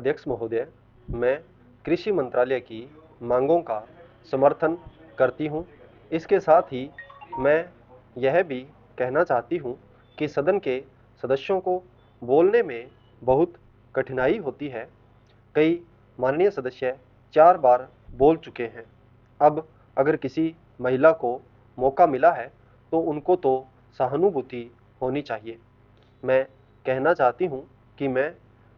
अध्यक्ष महोदय, मैं कृषि मंत्रालय की मांगों का समर्थन करती हूँ। इसके साथ ही मैं यह भी कहना चाहती हूँ कि सदन के सदस्यों को बोलने में बहुत कठिनाई होती है। कई माननीय सदस्य 4 बार बोल चुके हैं। अब अगर किसी महिला को मौका मिला है तो उनको तो सहानुभूति होनी चाहिए। मैं कहना चाहती हूँ कि मैं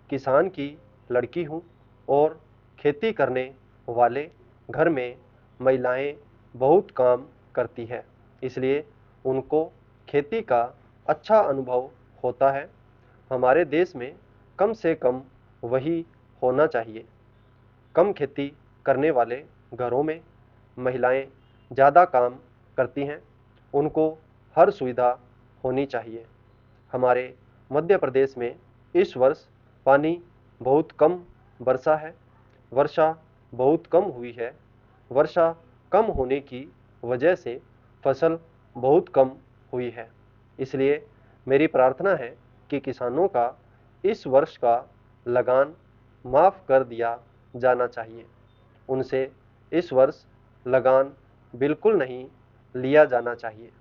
किसान की लड़की हूँ और खेती करने वाले घर में महिलाएं बहुत काम करती है, इसलिए उनको खेती का अच्छा अनुभव होता है। हमारे देश में कम से कम वही होना चाहिए। कम खेती करने वाले घरों में महिलाएं ज़्यादा काम करती हैं, उनको हर सुविधा होनी चाहिए। हमारे मध्य प्रदेश में इस वर्ष पानी बहुत कम बरसा है। वर्षा बहुत कम हुई है। वर्षा कम होने की वजह से फसल बहुत कम हुई है। इसलिए मेरी प्रार्थना है कि किसानों का इस वर्ष का लगान माफ़ कर दिया जाना चाहिए। उनसे इस वर्ष लगान बिल्कुल नहीं लिया जाना चाहिए।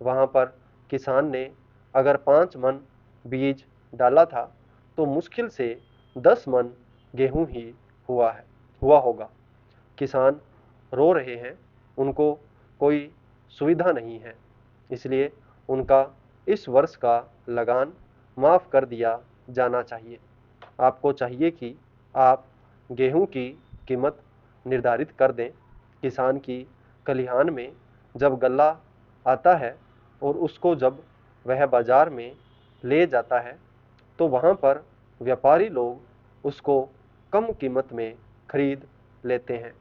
वहाँ पर किसान ने अगर 5 मन बीज डाला था तो मुश्किल से 10 मन गेहूं ही हुआ होगा। किसान रो रहे हैं, उनको कोई सुविधा नहीं है, इसलिए उनका इस वर्ष का लगान माफ़ कर दिया जाना चाहिए। आपको चाहिए कि आप गेहूं की कीमत निर्धारित कर दें। किसान की खलिहान में जब गल्ला आता है और उसको जब वह बाजार में ले जाता है तो वहाँ पर व्यापारी लोग उसको कम कीमत में खरीद लेते हैं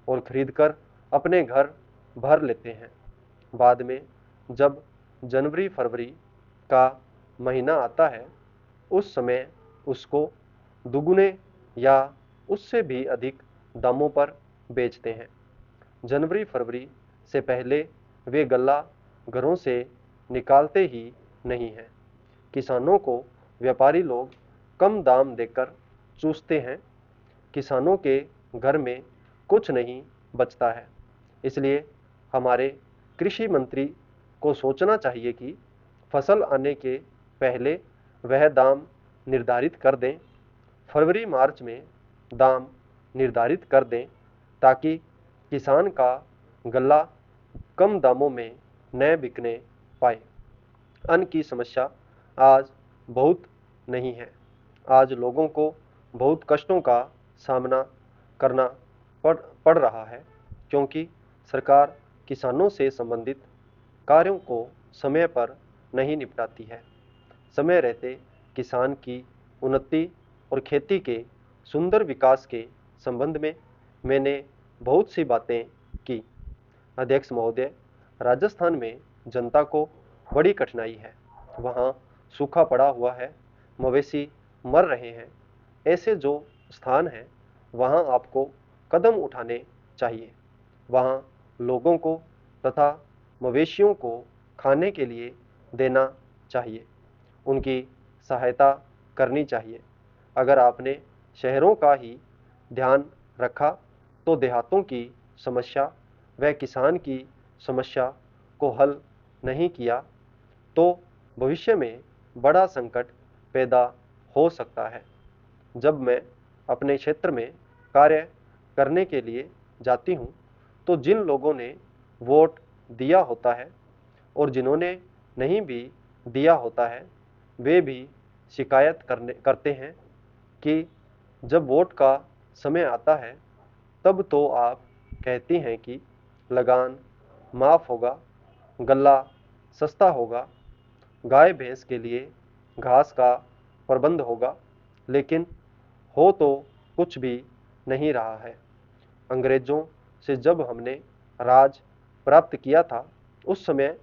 और खरीदकर अपने घर भर लेते हैं। बाद में जब जनवरी फरवरी का महीना आता है उस समय उसको दुगुने या उससे भी अधिक दामों पर बेचते हैं। जनवरी फरवरी से पहले वे गल्ला घरों से निकालते ही नहीं हैं। किसानों को व्यापारी लोग कम दाम देकर चूसते हैं। किसानों के घर में कुछ नहीं बचता है। इसलिए हमारे कृषि मंत्री को सोचना चाहिए कि फसल आने के पहले वह दाम निर्धारित कर दें। फरवरी मार्च में दाम निर्धारित कर दें ताकि किसान का गल्ला कम दामों में न बिकने पाए। अन्न की समस्या आज बहुत नहीं है। आज लोगों को बहुत कष्टों का सामना करना पड़ रहा है क्योंकि सरकार किसानों से संबंधित कार्यों को समय पर नहीं निपटाती है। समय रहते किसान की उन्नति और खेती के सुंदर विकास के संबंध में मैंने बहुत सी बातें की। अध्यक्ष महोदय, राजस्थान में जनता को बड़ी कठिनाई है। वहाँ सूखा पड़ा हुआ है, मवेशी मर रहे हैं। ऐसे जो स्थान हैं वहाँ आपको कदम उठाने चाहिए। वहाँ लोगों को तथा मवेशियों को खाने के लिए देना चाहिए, उनकी सहायता करनी चाहिए। अगर आपने शहरों का ही ध्यान रखा तो देहातों की समस्या व किसान की समस्या को हल नहीं किया तो भविष्य में बड़ा संकट पैदा हो सकता है। जब मैं अपने क्षेत्र में कार्य करने के लिए जाती हूँ तो जिन लोगों ने वोट दिया होता है और जिन्होंने नहीं भी दिया होता है वे भी शिकायत करते हैं कि जब वोट का समय आता है तब तो आप कहती हैं कि लगान माफ़ होगा, गल्ला सस्ता होगा, गाय भैंस के लिए घास का प्रबंध होगा, लेकिन हो तो कुछ भी नहीं रहा है। अंग्रेज़ों से जब हमने राज प्राप्त किया था उस समय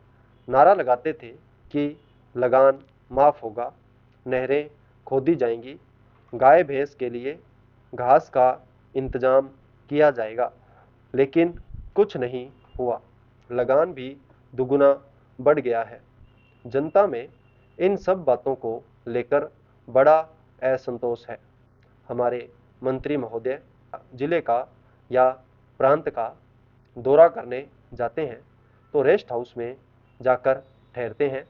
नारा लगाते थे कि लगान माफ़ होगा, नहरें खोदी जाएंगी, गाय भैंस के लिए घास का इंतज़ाम किया जाएगा, लेकिन कुछ नहीं हुआ। लगान भी दुगुना बढ़ गया है। जनता में इन सब बातों को लेकर बड़ा असंतोष है। हमारे मंत्री महोदय जिले का या प्रांत का दौरा करने जाते हैं तो रेस्ट हाउस में जाकर ठहरते हैं।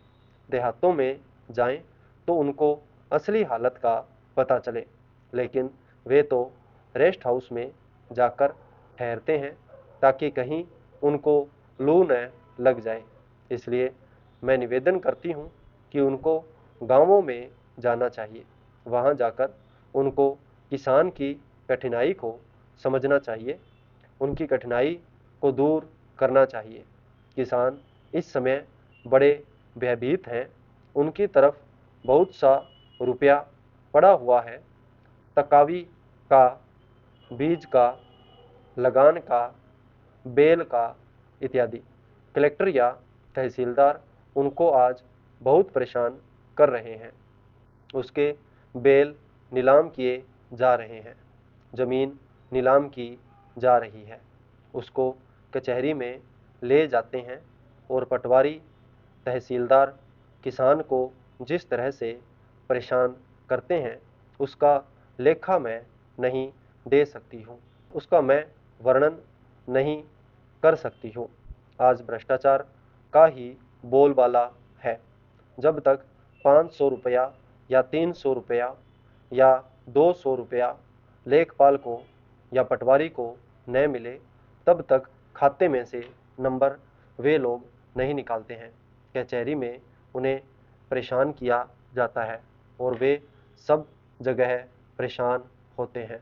देहातों में जाएं तो उनको असली हालत का पता चले, लेकिन वे तो रेस्ट हाउस में जाकर ठहरते हैं ताकि कहीं उनको लू न लग जाए। इसलिए मैं निवेदन करती हूँ कि उनको गांवों में जाना चाहिए। वहाँ जाकर उनको किसान की कठिनाई को समझना चाहिए, उनकी कठिनाई को दूर करना चाहिए। किसान इस समय बड़े भयभीत हैं, उनकी तरफ बहुत सा रुपया पड़ा हुआ है, तकावी का, बीज का, लगान का, बेल का इत्यादि। कलेक्टर या तहसीलदार उनको आज बहुत परेशान कर रहे हैं। उसके बेल नीलाम किए जा रहे हैं, जमीन नीलाम की जा रही है। उसको कचहरी में ले जाते हैं और पटवारी तहसीलदार किसान को जिस तरह से परेशान करते हैं उसका लेखा मैं नहीं दे सकती हूँ, उसका मैं वर्णन नहीं कर सकती हूँ। आज भ्रष्टाचार का ही बोलबाला है। जब तक 500 रुपया या 300 रुपया या 200 रुपया लेखपाल को या पटवारी को न मिले तब तक खाते में से नंबर वे लोग नहीं निकालते हैं। कचहरी में उन्हें परेशान किया जाता है और वे सब जगह परेशान होते हैं।